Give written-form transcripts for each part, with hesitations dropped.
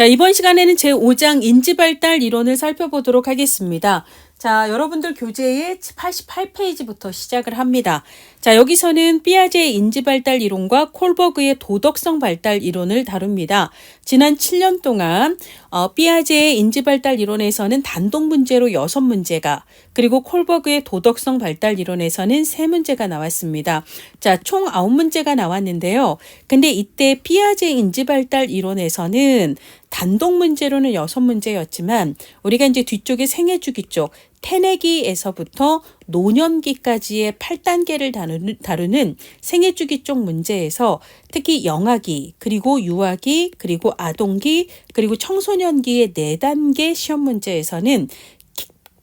자, 이번 시간에는 제5장 인지발달 이론을 살펴보도록 하겠습니다. 자, 여러분들 교재의 88페이지부터 시작을 합니다. 자, 여기서는 피아제의 인지발달 이론과 콜버그의 도덕성 발달 이론을 다룹니다. 지난 7년 동안 피아제의 인지발달 이론에서는 단독 문제로 6문제가, 그리고 콜버그의 도덕성 발달 이론에서는 3문제가 나왔습니다. 자, 총 9문제가 나왔는데요. 근데 이때 피아제 인지발달 이론에서는 단독 문제로는 6문제였지만 우리가 이제 뒤쪽에 생애주기 쪽 태내기에서부터 노년기까지의 8단계를 다루는 생애주기 쪽 문제에서 특히 영아기, 그리고 유아기, 그리고 아동기, 그리고 청소년기의 4단계 시험 문제에서는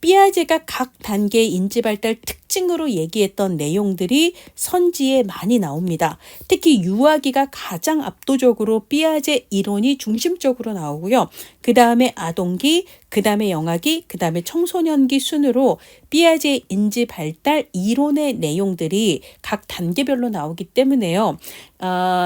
피아제가 각 단계의 인지발달 특징으로 얘기했던 내용들이 선지에 많이 나옵니다. 특히 유아기가 가장 압도적으로 피아제 이론이 중심적으로 나오고요. 그 다음에 아동기, 그 다음에 영아기, 그 다음에 청소년기 순으로 피아제 인지발달 이론의 내용들이 각 단계별로 나오기 때문에요.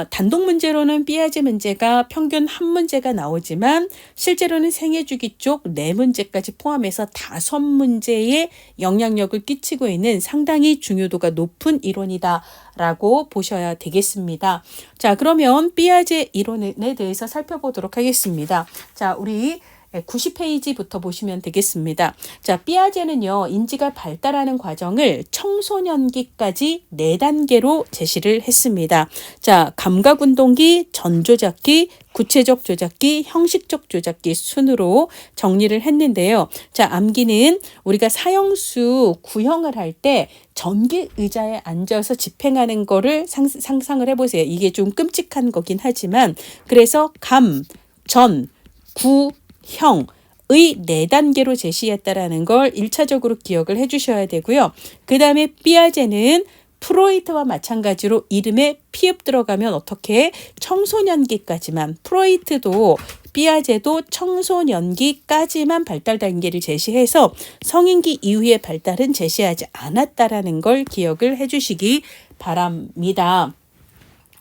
단독 문제로는 피아제 문제가 평균 한 문제가 나오지만 실제로는 생애주기 쪽 4문제까지 포함해서 5문제의 영향력을 끼치고 있는 상당히 중요도가 높은 이론이다라고 보셔야 되겠습니다. 자, 그러면 피아제 이론에 대해서 살펴보도록 하겠습니다. 자, 우리 90페이지부터 보시면 되겠습니다. 자, 피아제는요, 인지가 발달하는 과정을 청소년기까지 4단계로 제시를 했습니다. 자, 감각운동기, 전조작기, 구체적 조작기, 형식적 조작기 순으로 정리를 했는데요. 자, 암기는 우리가 사형수 구형을 할 때 전기 의자에 앉아서 집행하는 거를 상상을 해보세요. 이게 좀 끔찍한 거긴 하지만, 그래서 감, 전, 구, 형의 4단계로 제시했다라는 걸 1차적으로 기억을 해주셔야 되고요. 그 다음에 피아제는 프로이트와 마찬가지로 이름에 피읍 들어가면 어떻게 청소년기까지만, 프로이트도 피아제도 청소년기까지만 발달 단계를 제시해서 성인기 이후의 발달은 제시하지 않았다라는 걸 기억을 해주시기 바랍니다.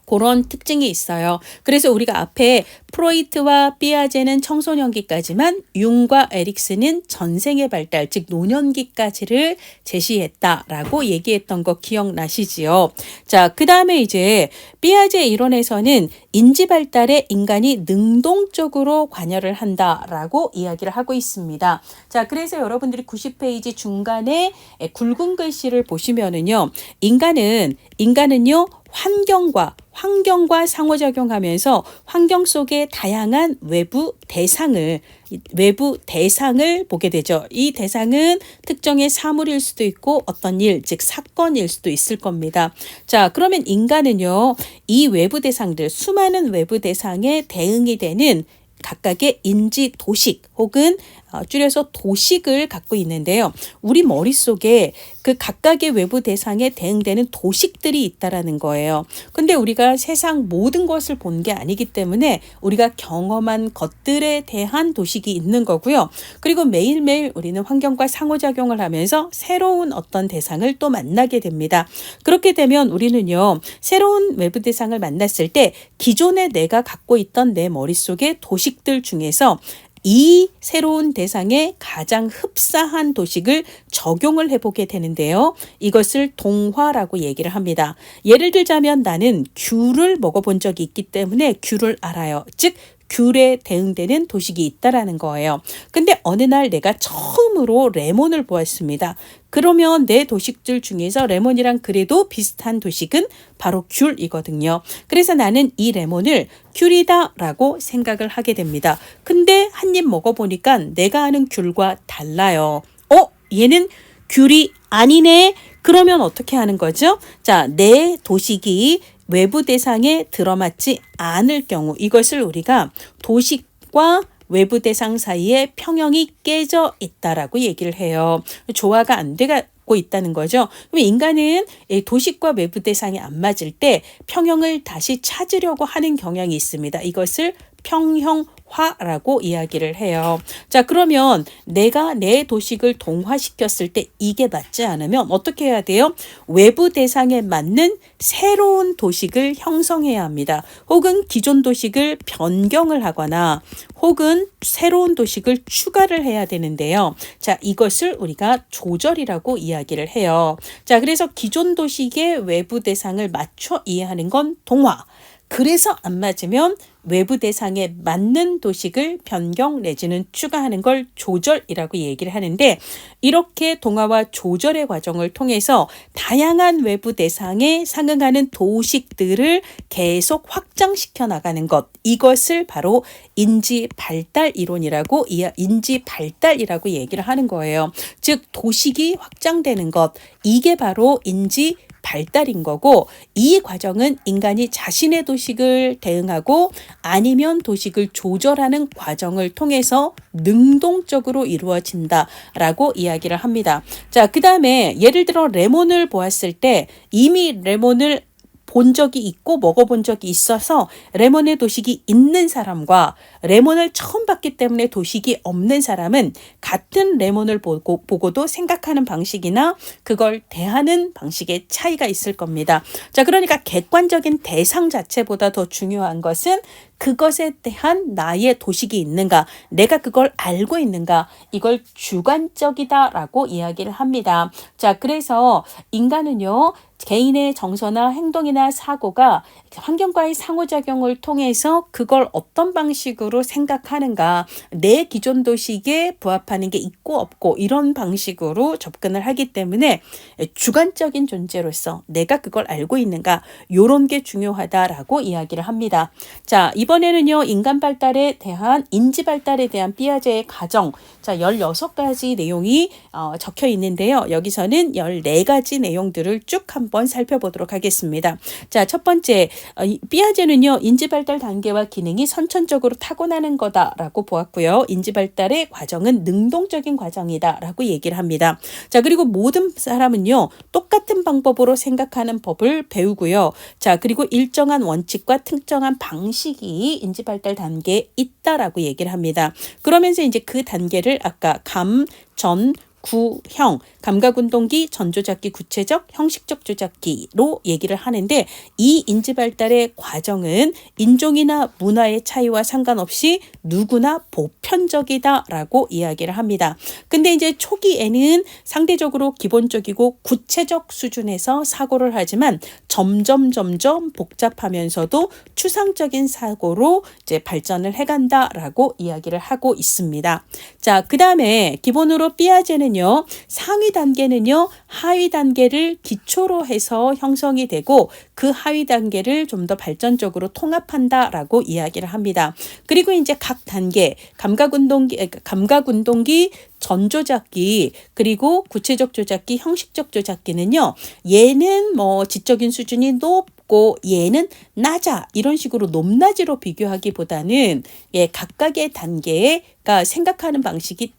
그런 특징이 있어요. 그래서 우리가 앞에 프로이트와 피아제는 청소년기까지만, 융과 에릭슨은 전생의 발달, 즉 노년기까지를 제시했다라고 얘기했던 거 기억나시지요? 자, 그 다음에 이제 피아제 이론에서는 인지 발달에 인간이 능동적으로 관여를 한다라고 이야기를 하고 있습니다. 자, 그래서 여러분들이 90페이지 중간에 굵은 글씨를 보시면은요, 인간은요, 환경과 상호작용하면서 환경 속의 다양한 외부 대상을 보게 되죠. 이 대상은 특정의 사물일 수도 있고 어떤 일, 즉 사건일 수도 있을 겁니다. 자, 그러면 인간은요, 이 외부 대상들, 수많은 외부 대상에 대응이 되는 각각의 인지 도식 혹은 줄여서 도식을 갖고 있는데요. 우리 머릿속에 그 각각의 외부 대상에 대응되는 도식들이 있다라는 거예요. 근데 우리가 세상 모든 것을 본 게 아니기 때문에 우리가 경험한 것들에 대한 도식이 있는 거고요. 그리고 매일매일 우리는 환경과 상호작용을 하면서 새로운 어떤 대상을 또 만나게 됩니다. 그렇게 되면 우리는요, 새로운 외부 대상을 만났을 때 기존에 내가 갖고 있던 내 머릿속의 도식들 중에서 이 새로운 대상에 가장 흡사한 도식을 적용을 해보게 되는데요. 이것을 동화라고 얘기를 합니다. 예를 들자면 나는 귤을 먹어본 적이 있기 때문에 귤을 알아요. 즉 귤에 대응되는 도식이 있다라는 거예요. 근데 어느 날 내가 처음으로 레몬을 보았습니다. 그러면 내 도식들 중에서 레몬이랑 그래도 비슷한 도식은 바로 귤이거든요. 그래서 나는 이 레몬을 귤이다라고 생각을 하게 됩니다. 근데 한 입 먹어보니까 내가 아는 귤과 달라요. 얘는 귤이 아니네. 그러면 어떻게 하는 거죠? 자, 내 도식이 외부 대상에 들어맞지 않을 경우, 이것을 우리가 도식과 외부 대상 사이에 평형이 깨져 있다라고 얘기를 해요. 조화가 안 되고 있다는 거죠. 그럼 인간은 도식과 외부 대상이 안 맞을 때 평형을 다시 찾으려고 하는 경향이 있습니다. 이것을 평형화라고 이야기를 해요. 자, 그러면 내가 내 도식을 동화시켰을 때 이게 맞지 않으면 어떻게 해야 돼요? 외부 대상에 맞는 새로운 도식을 형성해야 합니다. 혹은 기존 도식을 변경을 하거나 혹은 새로운 도식을 추가를 해야 되는데요. 자, 이것을 우리가 조절이라고 이야기를 해요. 자, 그래서 기존 도식의 외부 대상을 맞춰 이해하는 건 동화. 그래서 안 맞으면 외부 대상에 맞는 도식을 변경 내지는 추가하는 걸 조절이라고 얘기를 하는데, 이렇게 동화와 조절의 과정을 통해서 다양한 외부 대상에 상응하는 도식들을 계속 확장시켜 나가는 것, 이것을 바로 인지 발달 이론이라고 인지 발달이라고 얘기를 하는 거예요. 즉 도식이 확장되는 것, 이게 바로 인지 발달인 거고, 이 과정은 인간이 자신의 도식을 대응하고 아니면 도식을 조절하는 과정을 통해서 능동적으로 이루어진다라고 이야기를 합니다. 자, 그 다음에 예를 들어 레몬을 보았을 때 이미 레몬을 본 적이 있고 먹어본 적이 있어서 레몬의 도식이 있는 사람과 레몬을 처음 봤기 때문에 도식이 없는 사람은 같은 레몬을 보고도 생각하는 방식이나 그걸 대하는 방식의 차이가 있을 겁니다. 자, 그러니까 객관적인 대상 자체보다 더 중요한 것은 그것에 대한 나의 도식이 있는가, 내가 그걸 알고 있는가, 이걸 주관적이다라고 이야기를 합니다. 자, 그래서 인간은요, 개인의 정서나 행동이나 사고가 환경과의 상호작용을 통해서 그걸 어떤 방식으로 생각하는가, 내 기존 도식에 부합하는 게 있고 없고 이런 방식으로 접근을 하기 때문에 주관적인 존재로서 내가 그걸 알고 있는가, 이런 게 중요하다라고 이야기를 합니다. 자, 이번에는요, 인간 발달에 대한 인지 발달에 대한 피아제의 과정, 자 16가지 내용이 적혀 있는데요. 여기서는 14가지 내용들을 쭉 한번 살펴보도록 하겠습니다. 자, 첫 번째, 피아제는요, 인지 발달 단계와 기능이 선천적으로 타고나는 거다라고 보았고요. 인지 발달의 과정은 능동적인 과정이다라고 얘기를 합니다. 자, 그리고 모든 사람은요, 똑같은 방법으로 생각하는 법을 배우고요. 자, 그리고 일정한 원칙과 특정한 방식이 인지 발달 단계에 있다라고 얘기를 합니다. 그러면서 이제 그 단계를 아까 감, 전, 구형, 감각운동기, 전조작기, 구체적, 형식적 조작기로 얘기를 하는데, 이 인지발달의 과정은 인종이나 문화의 차이와 상관없이 누구나 보편적이다라고 이야기를 합니다. 근데 이제 초기에는 상대적으로 기본적이고 구체적 수준에서 사고를 하지만 점점 복잡하면서도 추상적인 사고로 이제 발전을 해간다라고 이야기를 하고 있습니다. 자, 그 다음에 기본으로 피아제는 상위 단계는요, 하위 단계를 기초로 해서 형성이 되고 그 하위 단계를 좀 더 발전적으로 통합한다라고 이야기를 합니다. 그리고 이제 각 단계, 감각운동기, 전조작기, 그리고 구체적 조작기, 형식적 조작기는요, 얘는 뭐 지적인 수준이 높고 얘는 낮아, 이런 식으로 높낮이로 비교하기보다는 각각의 단계가 생각하는 방식이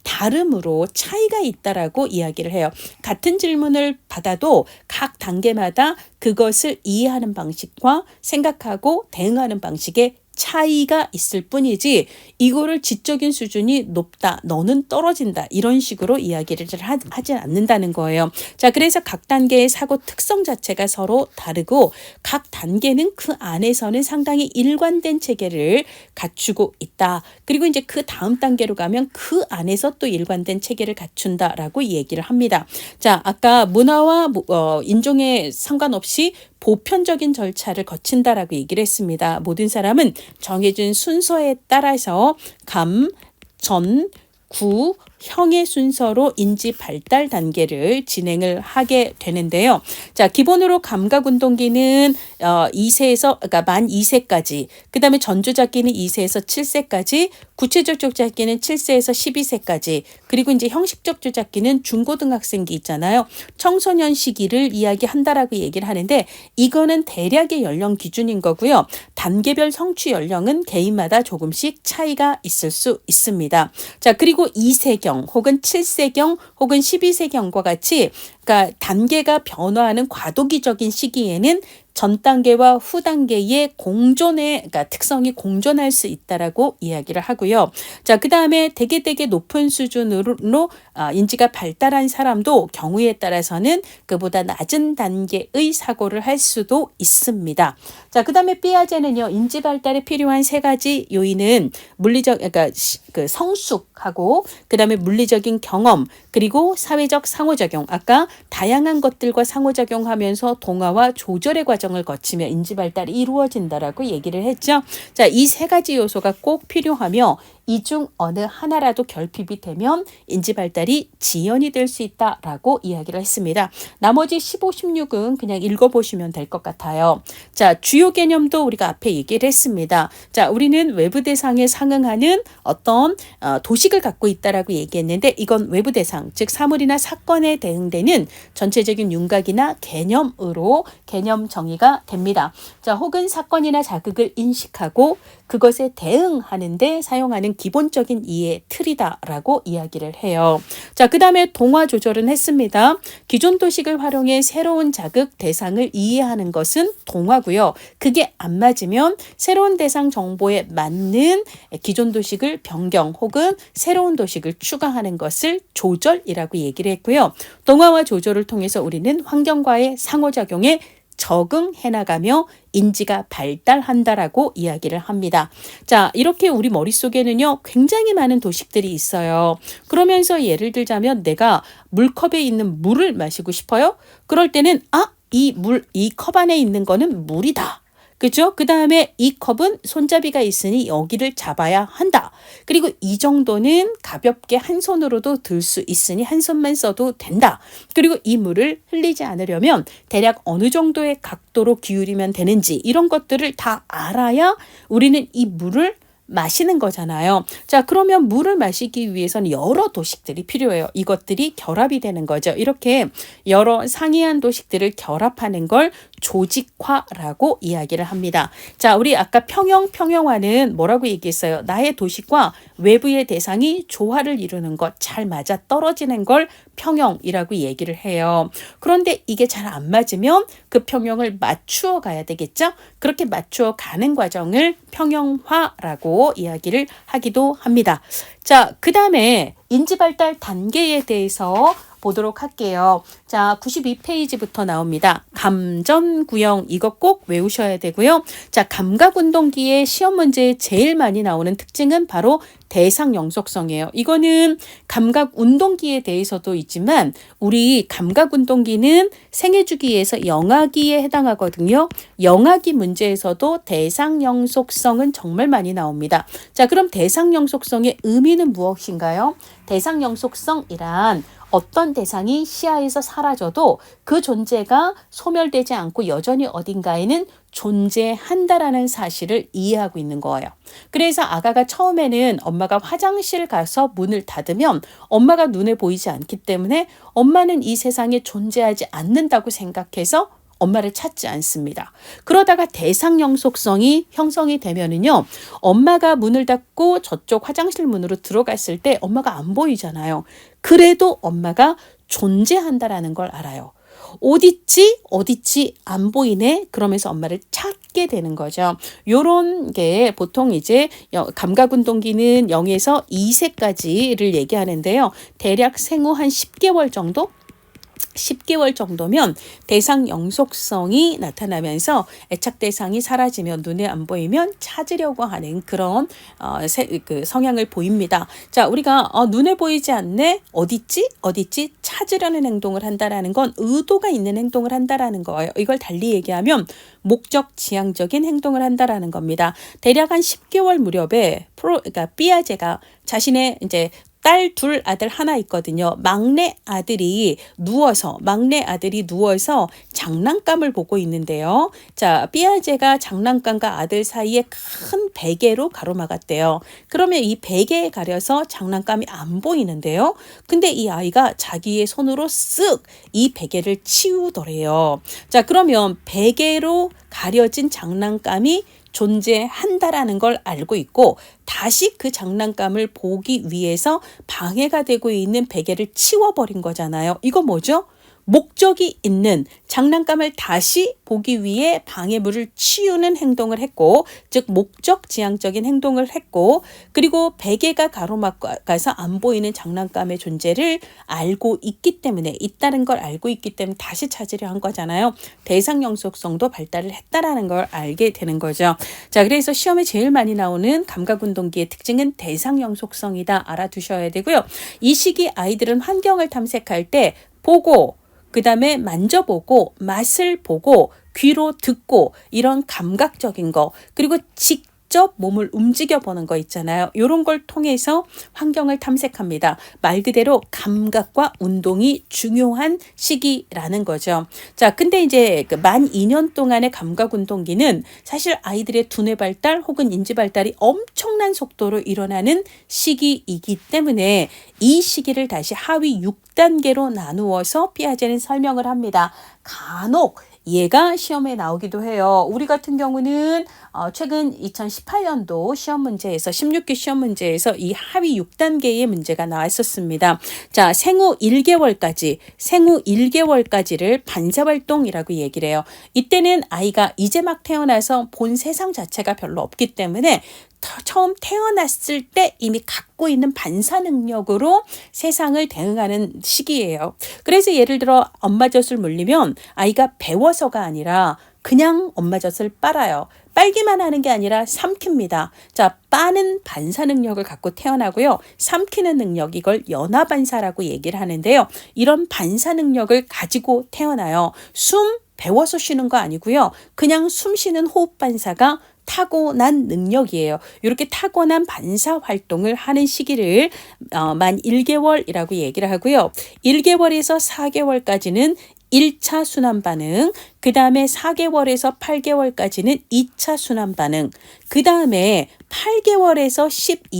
다름으로 차이가 있다라고 이야기를 해요. 같은 질문을 받아도 각 단계마다 그것을 이해하는 방식과 생각하고 대응하는 방식의 차이가 있을 뿐이지, 이거를 지적인 수준이 높다, 너는 떨어진다, 이런 식으로 이야기를 하지 않는다는 거예요. 자, 그래서 각 단계의 사고 특성 자체가 서로 다르고 각 단계는 그 안에서는 상당히 일관된 체계를 갖추고 있다. 그리고 이제 그 다음 단계로 가면 그 안에서 또 일관된 체계를 갖춘다라고 얘기를 합니다. 자, 아까 문화와 인종에 상관없이 보편적인 절차를 거친다라고 얘기를 했습니다. 모든 사람은 정해진 순서에 따라서 감, 전, 구, 형의 순서로 인지 발달 단계를 진행을 하게 되는데요. 자, 기본으로 감각운동기는 2세에서 그러니까 만 2세까지, 그 다음에 전조작기는 2세에서 7세까지, 구체적 조작기는 7세에서 12세까지, 그리고 이제 형식적 조작기는 중고등학생기 있잖아요. 청소년 시기를 이야기한다라고 얘기를 하는데, 이거는 대략의 연령 기준인 거고요. 단계별 성취 연령은 개인마다 조금씩 차이가 있을 수 있습니다. 자, 그리고 2세경 혹은 7세경 혹은 12세경과 같이 그러니까 단계가 변화하는 과도기적인 시기에는 전 단계와 후 단계의 공존의 그러니까 특성이 공존할 수 있다라고 이야기를 하고요. 자, 그다음에 되게 높은 수준으로 인지가 발달한 사람도 경우에 따라서는 그보다 낮은 단계의 사고를 할 수도 있습니다. 자, 그다음에 삐아제는요. 인지 발달에 필요한 세 가지 요인은 물리적 그러니까 그 성숙하고 그다음에 물리적인 경험 그리고 사회적 상호작용. 아까 다양한 것들과 상호작용하면서 동화와 조절의 과정을 거치며 인지 발달이 이루어진다라고 얘기를 했죠. 자, 이 세 가지 요소가 꼭 필요하며 이 중 어느 하나라도 결핍이 되면 인지 발달이 지연이 될 수 있다라고 이야기를 했습니다. 나머지 15, 16은 그냥 읽어보시면 될 것 같아요. 자, 주요 개념도 우리가 앞에 얘기를 했습니다. 자, 우리는 외부 대상에 상응하는 어떤 도식을 갖고 있다라고 얘기했는데 이건 외부 대상, 즉 사물이나 사건에 대응되는 전체적인 윤곽이나 개념으로 개념 정의가 됩니다. 자, 혹은 사건이나 자극을 인식하고 그것에 대응하는데 사용하는 기본적인 이해 틀이다라고 이야기를 해요. 자, 그 다음에 동화 조절은 했습니다. 기존 도식을 활용해 새로운 자극 대상을 이해하는 것은 동화고요. 그게 안 맞으면 새로운 대상 정보에 맞는 기존 도식을 변경 혹은 새로운 도식을 추가하는 것을 조절이라고 얘기를 했고요. 동화와 조절을 통해서 우리는 환경과의 상호작용에 적응해 나가며 인지가 발달한다라고 이야기를 합니다. 자, 이렇게 우리 머릿속에는요, 굉장히 많은 도식들이 있어요. 그러면서 예를 들자면 내가 물컵에 있는 물을 마시고 싶어요? 그럴 때는 이 컵 안에 있는 거는 물이다. 그죠? 그 다음에 이 컵은 손잡이가 있으니 여기를 잡아야 한다. 그리고 이 정도는 가볍게 한 손으로도 들 수 있으니 한 손만 써도 된다. 그리고 이 물을 흘리지 않으려면 대략 어느 정도의 각도로 기울이면 되는지 이런 것들을 다 알아야 우리는 이 물을 마시는 거잖아요. 자, 그러면 물을 마시기 위해서는 여러 도식들이 필요해요. 이것들이 결합이 되는 거죠. 이렇게 여러 상이한 도식들을 결합하는 걸 조직화라고 이야기를 합니다. 자, 우리 아까 평형화는 뭐라고 얘기했어요? 나의 도식과 외부의 대상이 조화를 이루는 것, 잘 맞아 떨어지는 걸 평형이라고 얘기를 해요. 그런데 이게 잘 안 맞으면 그 평형을 맞추어 가야 되겠죠? 그렇게 맞추어 가는 과정을 평형화라고 이야기를 하기도 합니다. 자, 그 다음에 인지발달 단계에 대해서 보도록 할게요. 자, 92페이지부터 나옵니다. 감전구형 이거 꼭 외우셔야 되고요. 자, 감각운동기의 시험 문제에 제일 많이 나오는 특징은 바로 대상 영속성이에요. 이거는 감각운동기에 대해서도 있지만 우리 감각운동기는 생애주기에서 영아기에 해당하거든요. 영아기 문제에서도 대상 영속성은 정말 많이 나옵니다. 자, 그럼 대상 영속성의 의미는 무엇인가요? 대상 영속성이란 어떤 대상이 시야에서 사라져도 그 존재가 소멸되지 않고 여전히 어딘가에는 존재한다라는 사실을 이해하고 있는 거예요. 그래서 아가가 처음에는 엄마가 화장실 가서 문을 닫으면 엄마가 눈에 보이지 않기 때문에 엄마는 이 세상에 존재하지 않는다고 생각해서 엄마를 찾지 않습니다. 그러다가 대상 영속성이 형성이 되면은요, 엄마가 문을 닫고 저쪽 화장실 문으로 들어갔을 때 엄마가 안 보이잖아요. 그래도 엄마가 존재한다라는 걸 알아요. 어딨지? 안 보이네? 그러면서 엄마를 찾게 되는 거죠. 요런 게 보통 이제 감각운동기는 0에서 2세까지를 얘기하는데요. 대략 생후 한 10개월 정도? 10개월 정도면 대상 영속성이 나타나면서 애착 대상이 사라지면 눈에 안 보이면 찾으려고 하는 그런 그 성향을 보입니다. 자, 우리가 눈에 보이지 않네? 어딨지? 찾으려는 행동을 한다라는 건 의도가 있는 행동을 한다라는 거예요. 이걸 달리 얘기하면 목적 지향적인 행동을 한다라는 겁니다. 대략 한 10개월 무렵에 그러니까 삐아제가 자신의 이제 딸 둘 아들 하나 있거든요. 막내 아들이 누워서 장난감을 보고 있는데요. 자, 삐아제가 장난감과 아들 사이에 큰 베개로 가로막았대요. 그러면 이 베개에 가려서 장난감이 안 보이는데요. 근데 이 아이가 자기의 손으로 쓱 이 베개를 치우더래요. 자, 그러면 베개로 가려진 장난감이 존재한다라는 걸 알고 있고 다시 그 장난감을 보기 위해서 방해가 되고 있는 베개를 치워버린 거잖아요. 이거 뭐죠? 목적이 있는 장난감을 다시 보기 위해 방해물을 치우는 행동을 했고, 즉 목적지향적인 행동을 했고, 그리고 베개가 가로막아서 안 보이는 장난감의 존재를 알고 있기 때문에, 있다는 걸 알고 있기 때문에 다시 찾으려 한 거잖아요. 대상 영속성도 발달을 했다라는 걸 알게 되는 거죠. 자, 그래서 시험에 제일 많이 나오는 감각운동기의 특징은 대상 영속성이다, 알아두셔야 되고요. 이 시기 아이들은 환경을 탐색할 때 보고, 그 다음에 만져보고, 맛을 보고, 귀로 듣고, 이런 감각적인 거, 그리고 직접 몸을 움직여 보는 거 있잖아요. 이런 걸 통해서 환경을 탐색합니다. 말 그대로 감각과 운동이 중요한 시기라는 거죠. 자, 근데 이제 만 2년 동안의 감각 운동기는 사실 아이들의 두뇌 발달 혹은 인지 발달이 엄청난 속도로 일어나는 시기이기 때문에 이 시기를 다시 하위 6단계로 나누어서 피아제는 설명을 합니다. 간혹 얘가 시험에 나오기도 해요. 우리 같은 경우는 최근 2018년도 시험 문제에서 16기 시험 문제에서 이 하위 6단계의 문제가 나왔었습니다. 자, 생후 1개월까지를 반사활동이라고 얘기를 해요. 이때는 아이가 이제 막 태어나서 본 세상 자체가 별로 없기 때문에 처음 태어났을 때 이미 갖고 있는 반사 능력으로 세상을 대응하는 시기예요. 그래서 예를 들어 엄마 젖을 물리면 아이가 배워서가 아니라 그냥 엄마 젖을 빨아요. 빨기만 하는 게 아니라 삼킵니다. 자, 빠는 반사 능력을 갖고 태어나고요. 삼키는 능력, 이걸 연화반사라고 얘기를 하는데요. 이런 반사 능력을 가지고 태어나요. 숨 배워서 쉬는 거 아니고요. 그냥 숨 쉬는 호흡 반사가 타고난 능력이에요. 이렇게 타고난 반사 활동을 하는 시기를 만 1개월이라고 얘기를 하고요. 1개월에서 4개월까지는 1차 순환 반응, 그 다음에 4개월에서 8개월까지는 2차 순환 반응, 그 다음에 8개월에서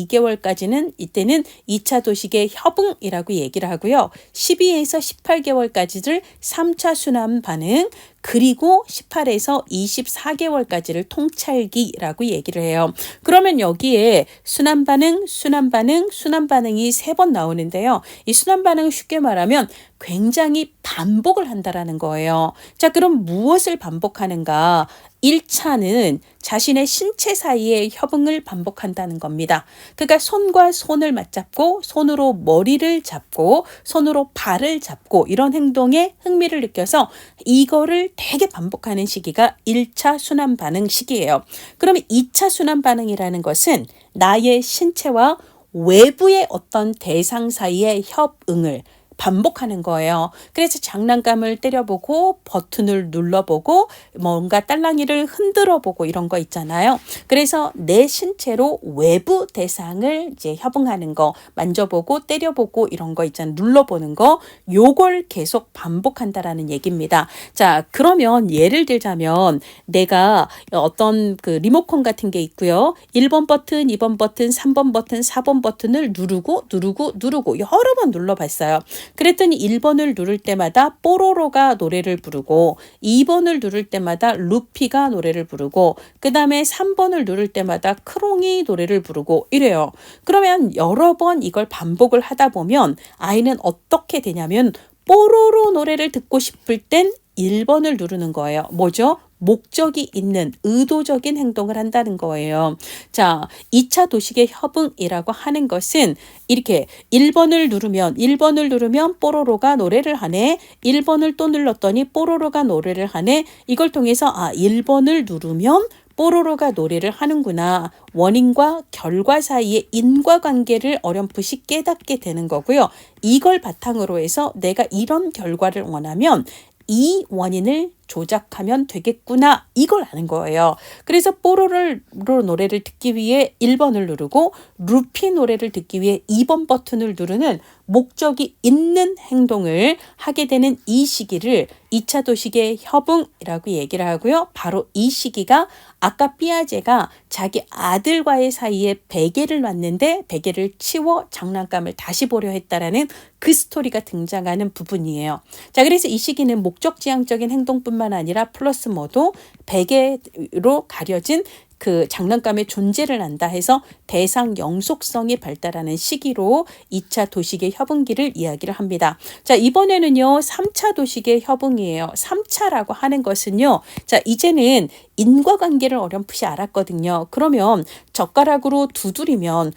12개월까지는 이때는 2차 도식의 협응이라고 얘기를 하고요. 12에서 18개월까지를 3차 순환 반응, 그리고 18에서 24개월까지를 통찰기라고 얘기를 해요. 그러면 여기에 순환 반응, 순환 반응, 순환 반응이 3번 나오는데요. 이 순환 반응을 쉽게 말하면 굉장히 반복을 한다라는 거예요. 자, 그럼 무엇을 반복하는가? 1차는 자신의 신체 사이의 협응을 반복한다는 겁니다. 그러니까 손과 손을 맞잡고, 손으로 머리를 잡고, 손으로 발을 잡고, 이런 행동에 흥미를 느껴서 이거를 되게 반복하는 시기가 1차 순환 반응 시기예요. 그러면 2차 순환 반응이라는 것은 나의 신체와 외부의 어떤 대상 사이의 협응을 반복하는 거예요. 그래서 장난감을 때려보고 버튼을 눌러보고 뭔가 딸랑이를 흔들어보고 이런 거 있잖아요. 그래서 내 신체로 외부 대상을 이제 협응하는 거, 만져보고 때려보고 이런 거 있잖아요. 눌러보는 거, 요걸 계속 반복한다라는 얘기입니다. 자, 그러면 예를 들자면 내가 어떤 그 리모컨 같은 게 있고요. 1번 버튼, 2번 버튼, 3번 버튼, 4번 버튼을 누르고 여러 번 눌러봤어요. 그랬더니 1번을 누를 때마다 뽀로로가 노래를 부르고, 2번을 누를 때마다 루피가 노래를 부르고, 그 다음에 3번을 누를 때마다 크롱이 노래를 부르고 이래요. 그러면 여러 번 이걸 반복을 하다 보면 아이는 어떻게 되냐면 뽀로로 노래를 듣고 싶을 땐 1번을 누르는 거예요. 뭐죠? 목적이 있는 의도적인 행동을 한다는 거예요. 자, 2차 도식의 협응이라고 하는 것은 이렇게 1번을 누르면 뽀로로가 노래를 하네. 1번을 또 눌렀더니 뽀로로가 노래를 하네. 이걸 통해서 1번을 누르면 뽀로로가 노래를 하는구나. 원인과 결과 사이의 인과관계를 어렴풋이 깨닫게 되는 거고요. 이걸 바탕으로 해서 내가 이런 결과를 원하면 이 원인을 조작하면 되겠구나, 이걸 아는 거예요. 그래서 뽀로로 노래를 듣기 위해 1번을 누르고 루피 노래를 듣기 위해 2번 버튼을 누르는 목적이 있는 행동을 하게 되는 이 시기를 2차 도식의 협응이라고 얘기를 하고요. 바로 이 시기가 아까 삐아제가 자기 아들과의 사이에 베개를 놨는데 베개를 치워 장난감을 다시 보려 했다라는 그 스토리가 등장하는 부분이에요. 자, 그래서 이 시기는 목적지향적인 행동뿐만 아니라 플러스 모두 베개로 가려진 그 장난감의 존재를 안다 해서 대상 영속성이 발달하는 시기로 2차 도식의 협응기를 이야기를 합니다. 자, 이번에는요 3차 도식의 협응이에요. 3차라고 하는 것은요, 자 이제는 인과관계를 어렴풋이 알았거든요. 그러면 젓가락으로 두드리면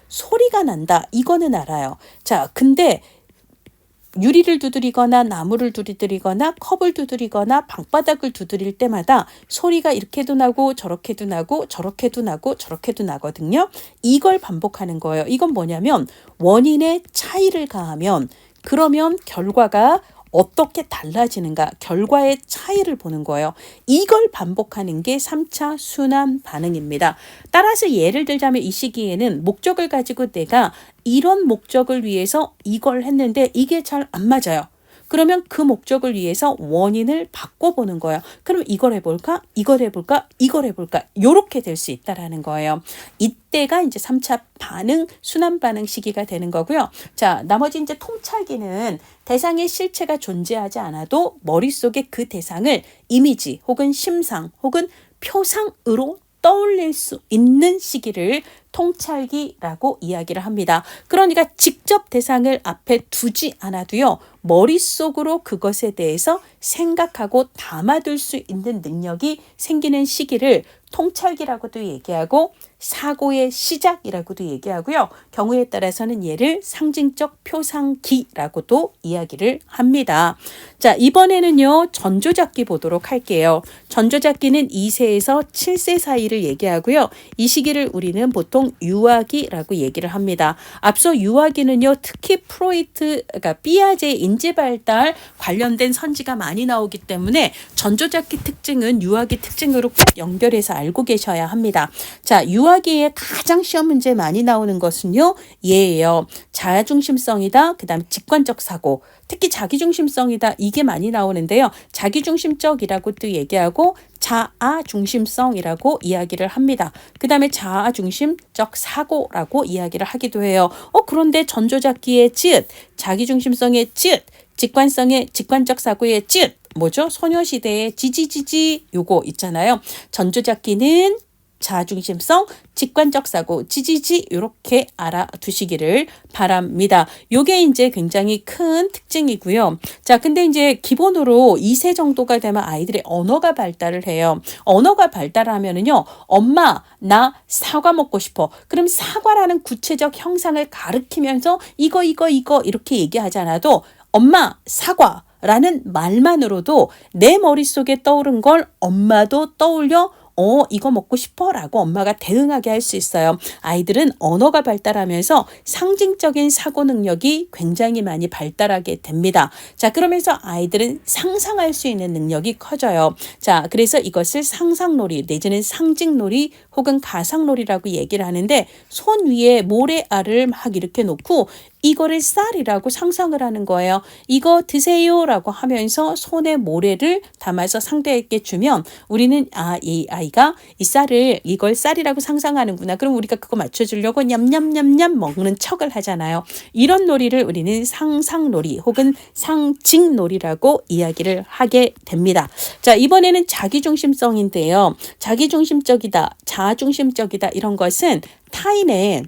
소리가 난다. 이거는 알아요. 자, 근데 유리를 두드리거나 나무를 두드리거나 컵을 두드리거나 방바닥을 두드릴 때마다 소리가 이렇게도 나고 저렇게도 나고 저렇게도 나고 저렇게도 나거든요. 이걸 반복하는 거예요. 이건 뭐냐면 원인의 차이를 가하면 그러면 결과가 어떻게 달라지는가, 결과의 차이를 보는 거예요. 이걸 반복하는 게 3차 순환 반응입니다. 따라서 예를 들자면 이 시기에는 목적을 가지고 내가 이런 목적을 위해서 이걸 했는데 이게 잘 안 맞아요. 그러면 그 목적을 위해서 원인을 바꿔보는 거예요. 그럼 이걸 해볼까? 이걸 해볼까? 이걸 해볼까? 요렇게 될 수 있다라는 거예요. 이때가 이제 3차 반응, 순환 반응 시기가 되는 거고요. 자, 나머지 이제 통찰기는 대상의 실체가 존재하지 않아도 머릿속에 그 대상을 이미지 혹은 심상 혹은 표상으로 떠올릴 수 있는 시기를 통찰기라고 이야기를 합니다. 그러니까 직접 대상을 앞에 두지 않아도요, 머릿속으로 그것에 대해서 생각하고 담아둘 수 있는 능력이 생기는 시기를 통찰기라고도 얘기하고 사고의 시작이라고도 얘기하고요. 경우에 따라서는 얘를 상징적 표상기라고도 이야기를 합니다. 자, 이번에는요 전조잡기 보도록 할게요. 전조잡기는 2세에서 7세 사이를 얘기하고요. 이 시기를 우리는 보통 유아기라고 얘기를 합니다. 앞서 유아기는요 특히 프로이트, 그러니까 삐아제 인지발달 관련된 선지가 많이 나오기 때문에 전조잡기 특징은 유아기 특징으로 꼭 연결해서 알고 계셔야 합니다. 자, 유아기에 가장 시험 문제 많이 나오는 것은요 얘예요. 자아중심성이다. 그 다음에 직관적 사고, 특히 자기중심성이다. 이게 많이 나오는데요. 자기중심적이라고도 얘기하고 자아중심성이라고 이야기를 합니다. 그 다음에 자아중심적 사고라고 이야기를 하기도 해요. 그런데 전조잡기의 찌읒, 자기중심성의 찌읒, 직관적 사고의 찌읒, 뭐죠? 소녀시대의 지지지지 요거 있잖아요. 전조잡기는 자중심성, 직관적 사고, 지지지 이렇게 알아두시기를 바랍니다. 요게 이제 굉장히 큰 특징이고요. 자, 근데 이제 기본으로 2세 정도가 되면 아이들의 언어가 발달을 해요. 언어가 발달하면은요, 엄마, 나 사과 먹고 싶어. 그럼 사과라는 구체적 형상을 가리키면서 이거 이렇게 얘기하지 않아도 엄마, 사과 라는 말만으로도 내 머릿속에 떠오른 걸 엄마도 떠올려 이거 먹고 싶어 라고 엄마가 대응하게 할 수 있어요. 아이들은 언어가 발달하면서 상징적인 사고 능력이 굉장히 많이 발달하게 됩니다. 자, 그러면서 아이들은 상상할 수 있는 능력이 커져요. 자, 그래서 이것을 상상놀이 내지는 상징놀이 혹은 가상놀이라고 얘기를 하는데, 손 위에 모래알을 막 이렇게 놓고 이거를 쌀이라고 상상을 하는 거예요. 이거 드세요 라고 하면서 손에 모래를 담아서 상대에게 주면 우리는 이 아이가 이걸 쌀이라고 상상하는구나. 그럼 우리가 그거 맞춰주려고 냠냠냠냠 먹는 척을 하잖아요. 이런 놀이를 우리는 상상놀이 혹은 상징놀이라고 이야기를 하게 됩니다. 자, 이번에는 자기중심성인데요. 자기중심적이다, 자아중심적이다 이런 것은 타인의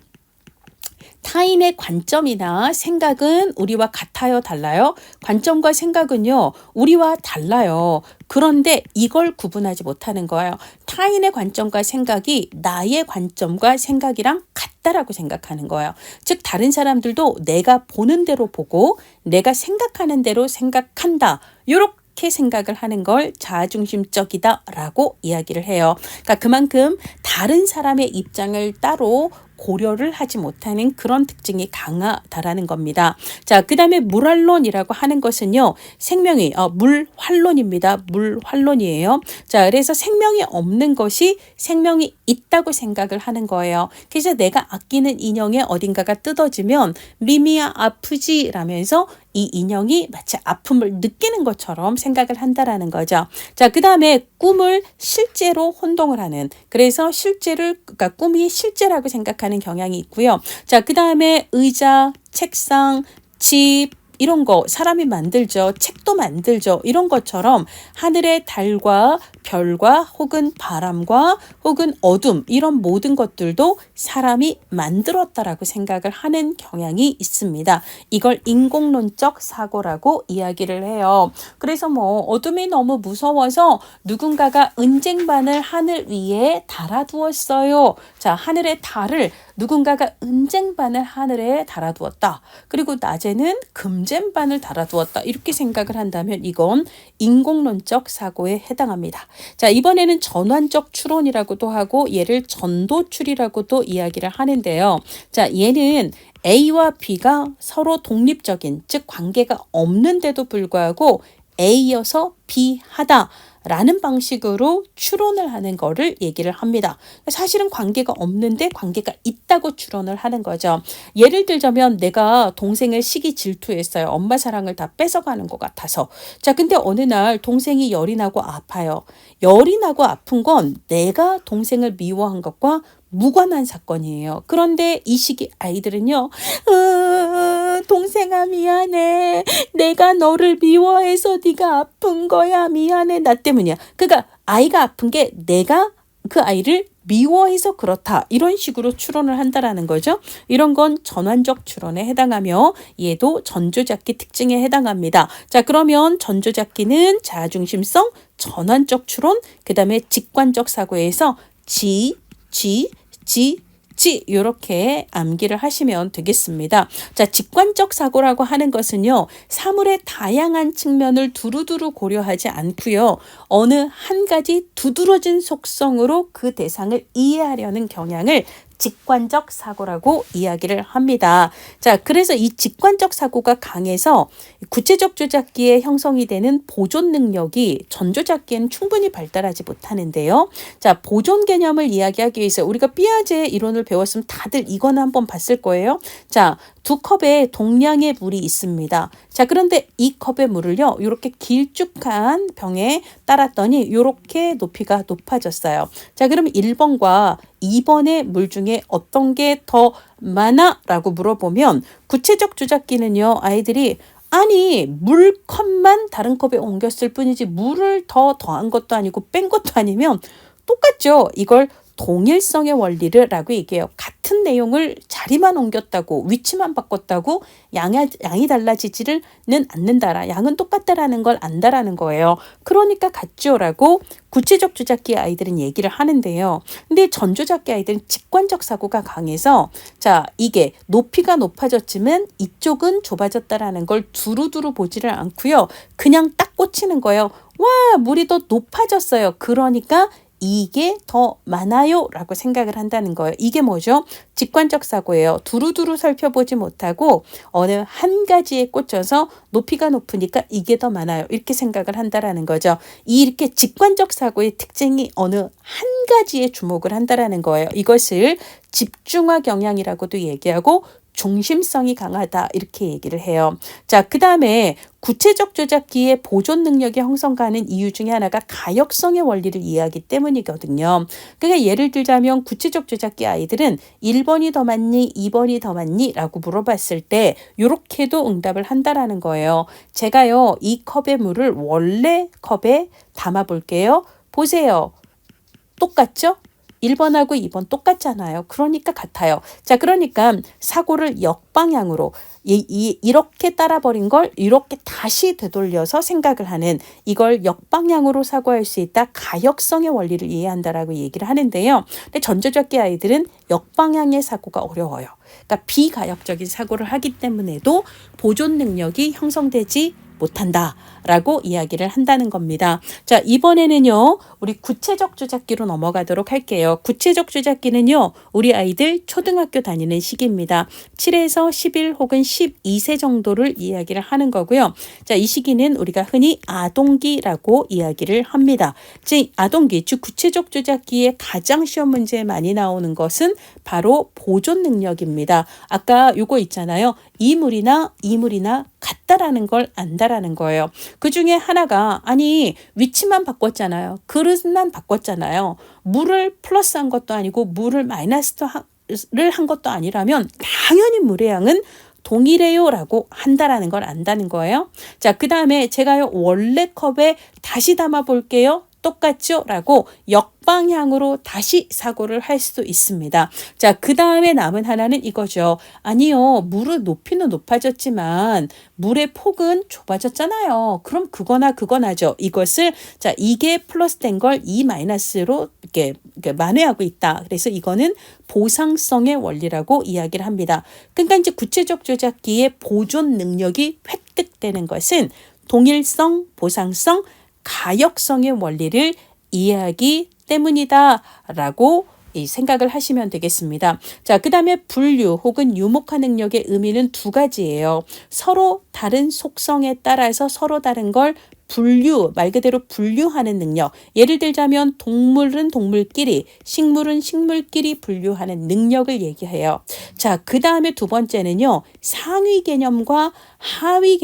관점이나 생각은 우리와 같아요, 달라요? 관점과 생각은요, 우리와 달라요. 그런데 이걸 구분하지 못하는 거예요. 타인의 관점과 생각이 나의 관점과 생각이랑 같다라고 생각하는 거예요. 즉, 다른 사람들도 내가 보는 대로 보고 내가 생각하는 대로 생각한다. 이렇게 생각을 하는 걸 자아중심적이다라고 이야기를 해요. 그러니까 그만큼 다른 사람의 입장을 따로 고려를 하지 못하는 그런 특징이 강하다라는 겁니다. 자, 그 다음에 물활론이라고 하는 것은요, 생명이 물활론입니다. 물활론이에요. 자, 그래서 생명이 없는 것이 생명이 있다고 생각을 하는 거예요. 그래서 내가 아끼는 인형의 어딘가가 뜯어지면 미미야 아프지 라면서 이 인형이 마치 아픔을 느끼는 것처럼 생각을 한다라는 거죠. 자, 그 다음에 꿈을 실제로 혼동을 하는, 그래서 그러니까 꿈이 실제라고 생각하는 경향이 있고요. 자, 그 다음에 의자, 책상, 집 이런 거 사람이 만들죠. 책도 만들죠. 이런 것처럼 하늘의 달과 별과 혹은 바람과 혹은 어둠 이런 모든 것들도 사람이 만들었다라고 생각을 하는 경향이 있습니다. 이걸 인공론적 사고라고 이야기를 해요. 그래서 뭐 어둠이 너무 무서워서 누군가가 은쟁반을 하늘 위에 달아두었어요. 자, 하늘의 달을 누군가가 은쟁반을 하늘에 달아두었다. 그리고 낮에는 금쟁반을 달아두었다. 이렇게 생각을 한다면 이건 인공론적 사고에 해당합니다. 자, 이번에는 전환적 추론이라고도 하고 얘를 전도출이라고도 이야기를 하는데요. 자, 얘는 A와 B가 서로 독립적인, 즉 관계가 없는데도 불구하고 A여서 B하다. 라는 방식으로 추론을 하는 거를 얘기를 합니다. 사실은 관계가 없는데 관계가 있다고 추론을 하는 거죠. 예를 들자면 내가 동생을 시기 질투했어요. 엄마 사랑을 다 뺏어가는 것 같아서. 자, 근데 어느 날 동생이 열이 나고 아파요. 열이 나고 아픈 건 내가 동생을 미워한 것과 무관한 사건이에요. 그런데 이 시기 아이들은요. 동생아 미안해. 내가 너를 미워해서 네가 아픈 거야. 미안해. 나 때문이야. 그러니까 아이가 아픈 게 내가 그 아이를 미워해서 그렇다. 이런 식으로 추론을 한다라는 거죠. 이런 건 전환적 추론에 해당하며 얘도 전조잡기 특징에 해당합니다. 자, 그러면 전조잡기는 자아중심성, 전환적 추론, 그 다음에 직관적 사고에서 지 이렇게 암기를 하시면 되겠습니다. 자, 직관적 사고라고 하는 것은요. 사물의 다양한 측면을 두루두루 고려하지 않고요. 어느 한 가지 두드러진 속성으로 그 대상을 이해하려는 경향을 직관적 사고라고 이야기를 합니다. 자, 그래서 이 직관적 사고가 강해서 구체적 조작기에 형성이 되는 보존 능력이 전조작기에는 충분히 발달하지 못하는데요. 자, 보존 개념을 이야기하기 위해서 우리가 피아제 이론을 배웠으면 다들 이거는 한번 봤을 거예요. 자, 두 컵에 동량의 물이 있습니다. 자, 그런데 이 컵의 물을요, 이렇게 길쭉한 병에 따랐더니 이렇게 높이가 높아졌어요. 자, 그럼 1번과 2번의 물 중에 어떤 게 더 많아? 라고 물어보면 구체적 조작기는요, 아이들이 아니 물컵만 다른 컵에 옮겼을 뿐이지 물을 더 더한 것도 아니고 뺀 것도 아니면 똑같죠. 이걸 동일성의 원리를 라고 얘기해요. 같은 내용을 자리만 옮겼다고 위치만 바꿨다고 양이 달라지지는 않는다라. 양은 똑같다라는 걸 안다라는 거예요. 그러니까 같죠 라고 구체적 조작기 아이들은 얘기를 하는데요. 근데 전조작기 아이들은 직관적 사고가 강해서 자, 이게 높이가 높아졌지만 이쪽은 좁아졌다라는 걸 두루두루 보지를 않고요. 그냥 딱 꽂히는 거예요. 와, 물이 더 높아졌어요. 그러니까 이게 더 많아요 라고 생각을 한다는 거예요. 이게 뭐죠? 직관적 사고예요. 두루두루 살펴보지 못하고 어느 한 가지에 꽂혀서 높이가 높으니까 이게 더 많아요. 이렇게 생각을 한다라는 거죠. 이렇게 직관적 사고의 특징이 어느 한 가지에 주목을 한다라는 거예요. 이것을 집중화 경향이라고도 얘기하고 중심성이 강하다 이렇게 얘기를 해요. 자, 그 다음에 구체적 조작기의 보존 능력이 형성가는 이유 중에 하나가 가역성의 원리를 이해하기 때문이거든요. 그러니까 예를 들자면 구체적 조작기 아이들은 1번이 더 많니 2번이 더 많니 라고 물어봤을 때 이렇게도 응답을 한다라는 거예요. 제가요 이 컵의 물을 원래 컵에 담아 볼게요. 보세요. 똑같죠? 1번하고 2번 똑같잖아요. 그러니까 같아요. 자, 그러니까 사고를 역방향으로 이렇게 따라버린 걸 이렇게 다시 되돌려서 생각을 하는 이걸 역방향으로 사고할 수 있다. 가역성의 원리를 이해한다라고 얘기를 하는데요. 근데 전조적기 아이들은 역방향의 사고가 어려워요. 그러니까 비가역적인 사고를 하기 때문에도 보존 능력이 형성되지 못한다라고 이야기를 한다는 겁니다. 자, 이번에는요. 우리 구체적 조작기로 넘어가도록 할게요. 구체적 조작기는요. 우리 아이들 초등학교 다니는 시기입니다. 7에서 11 혹은 12세 정도를 이야기를 하는 거고요. 자, 이 시기는 우리가 흔히 아동기라고 이야기를 합니다. 즉 아동기, 즉 구체적 조작기에 가장 시험 문제에 많이 나오는 것은 바로 보존 능력입니다. 아까 요거 있잖아요. 이 물이나 같다라는 걸 안다라는 거예요. 그 중에 하나가 아니 위치만 바꿨잖아요. 그릇만 바꿨잖아요. 물을 플러스한 것도 아니고 물을 마이너스를 한 것도 아니라면 당연히 물의 양은 동일해요 라고 한다라는 걸 안다는 거예요. 자, 그 다음에 제가요 원래 컵에 다시 담아 볼게요. 똑같죠? 라고 역방향으로 다시 사고를 할 수도 있습니다. 자, 그 다음에 남은 하나는 이거죠. 아니요, 물의 높이는 높아졌지만 물의 폭은 좁아졌잖아요. 그럼 그거나죠. 이것을 자, 이게 플러스 된 걸 이 마이너스로 이렇게 만회하고 있다. 그래서 이거는 보상성의 원리라고 이야기를 합니다. 그러니까 이제 구체적 조작기의 보존 능력이 획득되는 것은 동일성, 보상성, 가역성의 원리를 이해하기 때문이다라고 생각을 하시면 되겠습니다. 자, 그 다음에 분류 혹은 유목화 능력의 의미는 두 가지예요. 서로 다른 속성에 따라서 서로 다른 걸 분류, 말 그대로 분류하는 능력. 예를 들자면 동물은 동물끼리, 식물은 식물끼리 분류하는 능력을 얘기해요. 자, 그 다음에 두 번째는요. 상위 개념과 하위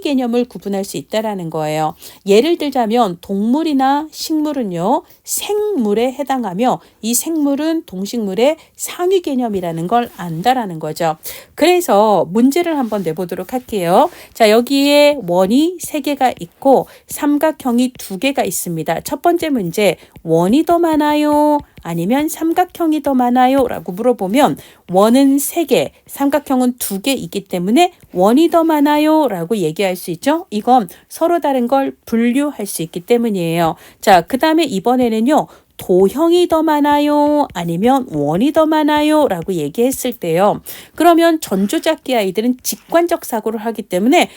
개념을 구분할 수 있다라는 거예요. 예를 들자면 동물이나 식물은요. 생물에 해당하며 이 생물은 동식물의 상위 개념이라는 걸 안다라는 거죠. 그래서 문제를 한번 내보도록 할게요. 자, 여기에 원이 3개가 있고 삼각형이 2개가 있습니다. 첫 번째 문제, 원이 더 많아요? 아니면 삼각형이 더 많아요? 라고 물어보면 원은 3개, 삼각형은 2개이기 때문에 원이 더 많아요? 라고 얘기할 수 있죠. 이건 서로 다른 걸 분류할 수 있기 때문이에요. 자, 그 다음에 이번에는요. 도형이 더 많아요? 아니면 원이 더 많아요? 라고 얘기했을 때요. 그러면 전조작기 아이들은 직관적 사고를 하기 때문에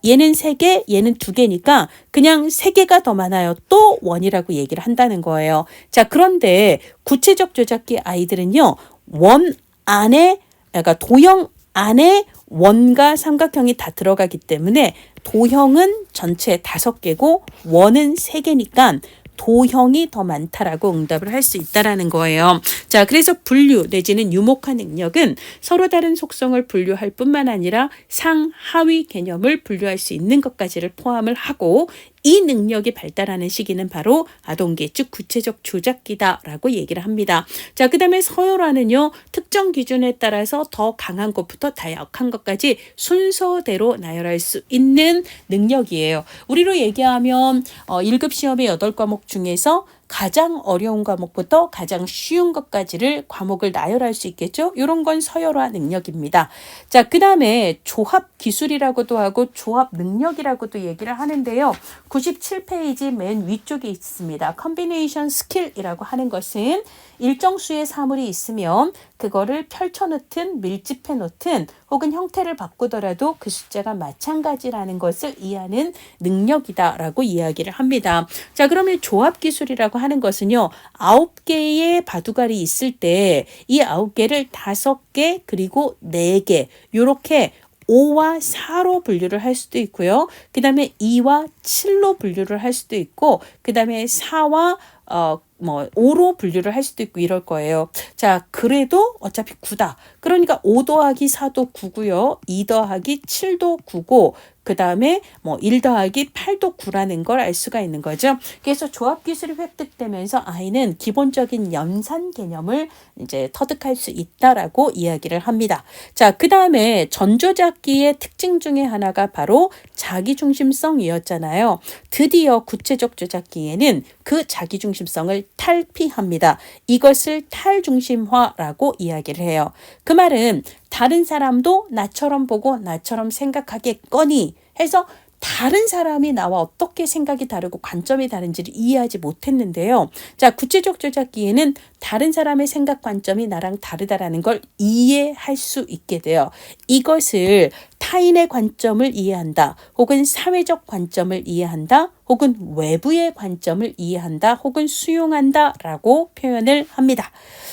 얘는 3개, 얘는 2개니까 그냥 3개가 더 많아요. 또 원이라고 얘기를 한다는 거예요. 자, 그런데 구체적 조작기 아이들은요. 원 안에, 그러니까 도형 안에 원과 삼각형이 다 들어가기 때문에 도형은 전체 5개고 원은 3개니까 도형이 더 많다라고 응답을 할 수 있다라는 거예요. 자, 그래서 분류 내지는 유목화 능력은 서로 다른 속성을 분류할 뿐만 아니라 상하위 개념을 분류할 수 있는 것까지를 포함을 하고 이 능력이 발달하는 시기는 바로 아동기, 즉 구체적 조작기다라고 얘기를 합니다. 자, 그 다음에 서열화는요. 특정 기준에 따라서 더 강한 것부터 더 약한 것까지 순서대로 나열할 수 있는 능력이에요. 우리로 얘기하면 1급 시험의 8과목 중에서 가장 어려운 과목부터 가장 쉬운 것까지를 과목을 나열할 수 있겠죠. 이런 건 서열화 능력입니다. 자, 그 다음에 조합 기술이라고도 하고 조합 능력이라고도 얘기를 하는데요. 97페이지 맨 위쪽에 있습니다. 컨비네이션 스킬이라고 하는 것은 일정 수의 사물이 있으면 그거를 펼쳐놓든 밀집해 놓든 혹은 형태를 바꾸더라도 그 숫자가 마찬가지라는 것을 이해하는 능력이다라고 이야기를 합니다. 자, 그러면 조합 기술이라고 하는 것은요. 9개의 바둑알이 있을 때 이 9개를 5개 그리고 4개 이렇게 5와 4로 분류를 할 수도 있고요. 그 다음에 2와 7로 분류를 할 수도 있고 그 다음에 4와 5로 분류를 할 수도 있고 이럴 거예요. 자, 그래도 어차피 9다. 그러니까 5 더하기 4도 9고요. 2 더하기 7도 9고 그 다음에 1 더하기 8도 9라는 걸 알 수가 있는 거죠. 그래서 조합 기술이 획득되면서 아이는 기본적인 연산 개념을 이제 터득할 수 있다라고 이야기를 합니다. 자, 그 다음에 전조작기의 특징 중에 하나가 바로 자기중심성이었잖아요. 드디어 구체적 조작기에는 그 자기중심성을 탈피합니다. 이것을 탈중심화라고 이야기를 해요. 그 말은 다른 사람도 나처럼 보고 나처럼 생각하겠거니 해서 다른 사람이 나와 어떻게 생각이 다르고 관점이 다른지를 이해하지 못했는데요. 자, 구체적 조작기에는 다른 사람의 생각 관점이 나랑 다르다라는 걸 이해할 수 있게 돼요. 이것을 타인의 관점을 이해한다. 혹은 사회적 관점을 이해한다. 혹은 외부의 관점을 이해한다. 혹은 수용한다. 라고 표현을 합니다.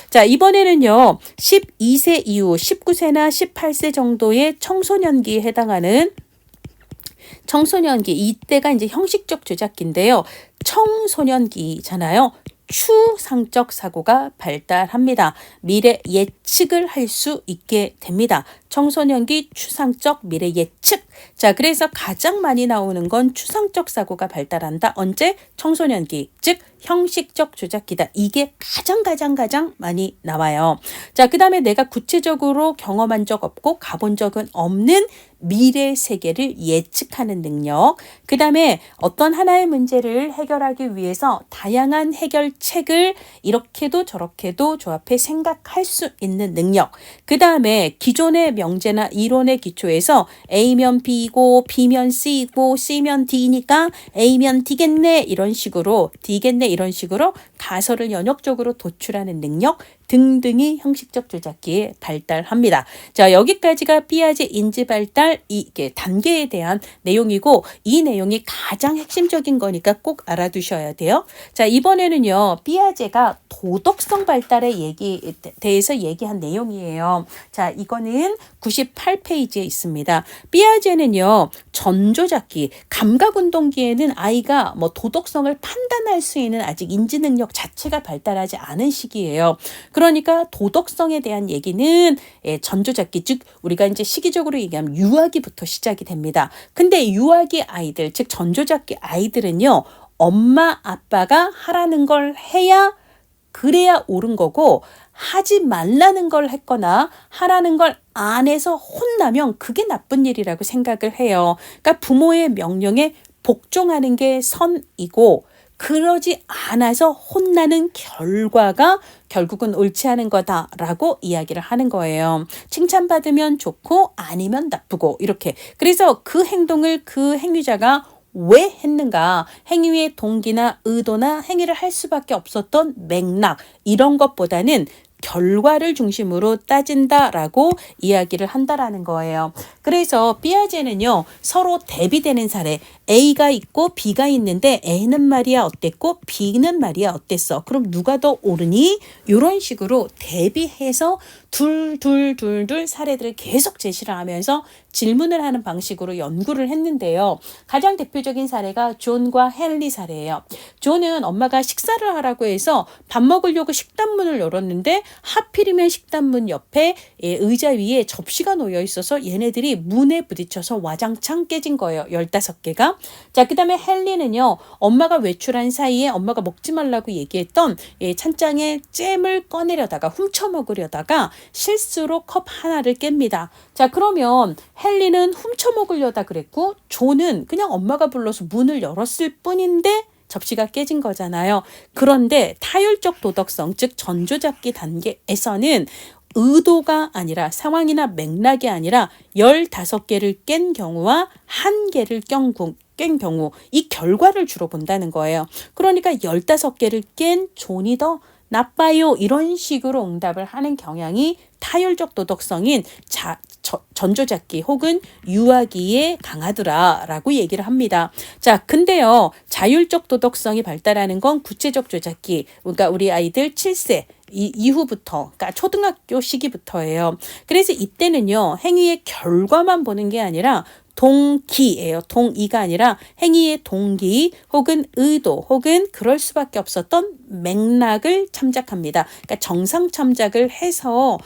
자, 이번에는요. 12세 이후 19세나 18세 정도의 청소년기에 해당하는 청소년기, 이때가 이제 형식적 조작기인데요. 청소년기잖아요. 추상적 사고가 발달합니다. 미래 예측을 할 수 있게 됩니다. 청소년기 추상적 미래 예측. 자, 그래서 가장 많이 나오는 건 추상적 사고가 발달한다. 언제? 청소년기, 즉 형식적 조작기다. 이게 가장 많이 나와요. 자, 그 다음에 내가 구체적으로 경험한 적 없고 가본 적은 없는 미래 세계를 예측하는 능력. 그 다음에 어떤 하나의 문제를 해결하기 위해서 다양한 해결책을 이렇게도 저렇게도 조합해 생각할 수 있는 능력. 그 다음에 기존의 명제나 이론의 기초에서 A면 B고 B면 C고 C면 D니까 A면 D겠네 이런 식으로 D겠네 이런 식으로 가설을 연역적으로 도출하는 능력 등등이 형식적 조작기에 발달합니다. 자, 여기까지가 피아제 인지 발달 이게 단계에 대한 내용이고 이 내용이 가장 핵심적인 거니까 꼭 알아두셔야 돼요. 자, 이번에는요. 피아제가 도덕성 발달에 대해서 얘기한 내용이에요. 자, 이거는 98페이지에 있습니다. 피아제는요. 전조작기, 감각운동기에는 아이가 뭐 도덕성을 판단할 수 있는 아직 인지 능력 자체가 발달하지 않은 시기예요. 그러니까 도덕성에 대한 얘기는 전조작기, 즉 우리가 이제 시기적으로 얘기하면 유아기부터 시작이 됩니다. 근데 유아기 아이들, 즉 전조작기 아이들은요. 엄마 아빠가 하라는 걸 해야 그래야 옳은 거고 하지 말라는 걸 했거나 하라는 걸 안 해서 혼나면 그게 나쁜 일이라고 생각을 해요. 그러니까 부모의 명령에 복종하는 게 선이고 그러지 않아서 혼나는 결과가 결국은 옳지 않은 거다라고 이야기를 하는 거예요. 칭찬받으면 좋고 아니면 나쁘고 이렇게. 그래서 그 행동을 그 행위자가 왜 했는가, 행위의 동기나 의도나 행위를 할 수밖에 없었던 맥락 이런 것보다는 결과를 중심으로 따진다라고 이야기를 한다라는 거예요. 그래서 피아제는요. 서로 대비되는 사례 A가 있고 B가 있는데 A는 말이야 어땠고 B는 말이야 어땠어. 그럼 누가 더 옳으니? 이런 식으로 대비해서 둘 사례들을 계속 제시를 하면서 질문을 하는 방식으로 연구를 했는데요. 가장 대표적인 사례가 존과 헨리 사례예요. 존은 엄마가 식사를 하라고 해서 밥 먹으려고 식단문을 열었는데 하필이면 식단문 옆에 의자 위에 접시가 놓여 있어서 얘네들이 문에 부딪혀서 와장창 깨진 거예요. 15개가. 자, 그 다음에 헨리는요. 엄마가 외출한 사이에 엄마가 먹지 말라고 얘기했던 찬장에 잼을 꺼내려다가 훔쳐 먹으려다가 실수로 컵 하나를 깹니다. 자, 그러면 헨리는 훔쳐 먹으려다 그랬고 존은 그냥 엄마가 불러서 문을 열었을 뿐인데 접시가 깨진 거잖아요. 그런데 타율적 도덕성, 즉 전조잡기 단계에서는 의도가 아니라 상황이나 맥락이 아니라 15개를 깬 경우와 1개를 깬 경우 이 결과를 주로 본다는 거예요. 그러니까 15개를 깬 존이 더 나빠요. 이런 식으로 응답을 하는 경향이 타율적 도덕성인 전조잡기 혹은 유아기에 강하더라라고 얘기를 합니다. 자, 근데요. 자율적 도덕성이 발달하는 건 구체적 조작기, 그러니까 우리 아이들 7세 이후부터, 그러니까 초등학교 시기부터예요. 그래서 이때는요. 행위의 결과만 보는 게 아니라 동기예요. 동의가 아니라 행위의 동기 혹은 의도 혹은 그럴 수밖에 없었던 맥락을 참작합니다. 그러니까 정상 참작을 해서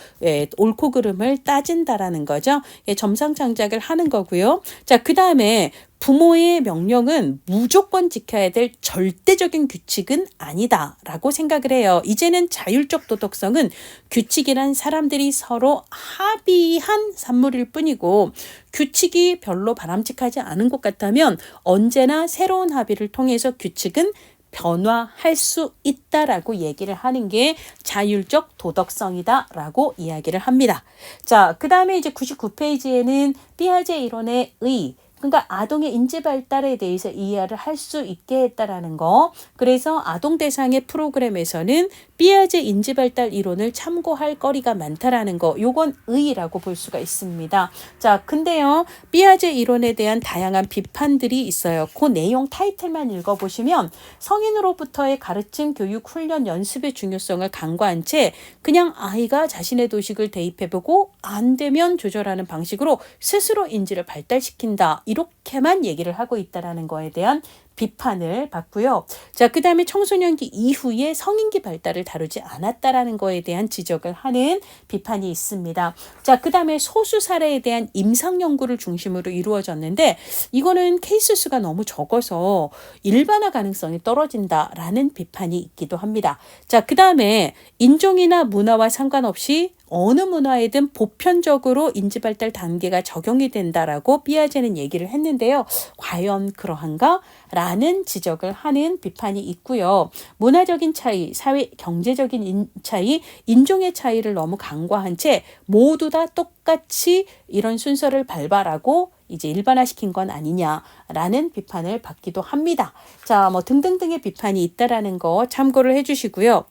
옳고 그름을 따진다라는 거죠. 정상 참작을 하는 거고요. 자, 그 다음에 부모의 명령은 무조건 지켜야 될 절대적인 규칙은 아니다라고 생각을 해요. 이제는 자율적 도덕성은 규칙이란 사람들이 서로 합의한 산물일 뿐이고 규칙이 별로 바람직하지 않은 것 같다면 언제나 새로운 합의를 통해서 규칙은 변화할 수 있다라고 얘기를 하는 게 자율적 도덕성이다라고 이야기를 합니다. 자, 그 다음에 이제 99페이지에는 피아제 이론의 의, 그러니까 아동의 인지 발달에 대해서 이해를 할 수 있게 했다라는 거. 그래서 아동 대상의 프로그램에서는 피아제 인지 발달 이론을 참고할 거리가 많다라는 거. 요건 의라고 볼 수가 있습니다. 자, 근데요. 피아제 이론에 대한 다양한 비판들이 있어요. 그 내용 타이틀만 읽어보시면 성인으로부터의 가르침, 교육, 훈련, 연습의 중요성을 간과한 채 그냥 아이가 자신의 도식을 대입해보고 안 되면 조절하는 방식으로 스스로 인지를 발달시킨다. 이렇게만 얘기를 하고 있다라는 거에 대한 비판을 받고요. 자, 그 다음에 청소년기 이후에 성인기 발달을 다루지 않았다라는 거에 대한 지적을 하는 비판이 있습니다. 자, 그 다음에 소수 사례에 대한 임상 연구를 중심으로 이루어졌는데 이거는 케이스 수가 너무 적어서 일반화 가능성이 떨어진다라는 비판이 있기도 합니다. 자, 그 다음에 인종이나 문화와 상관없이 어느 문화에든 보편적으로 인지발달 단계가 적용이 된다라고 삐아제는 얘기를 했는데요. 과연 그러한가? 라는 지적을 하는 비판이 있고요. 문화적인 차이, 사회 경제적인 차이, 인종의 차이를 너무 간과한 채 모두 다 똑같이 이런 순서를 발발하고 이제 일반화시킨 건 아니냐라는 비판을 받기도 합니다. 자, 뭐 등등등의 비판이 있다라는 거 참고를 해주시고요.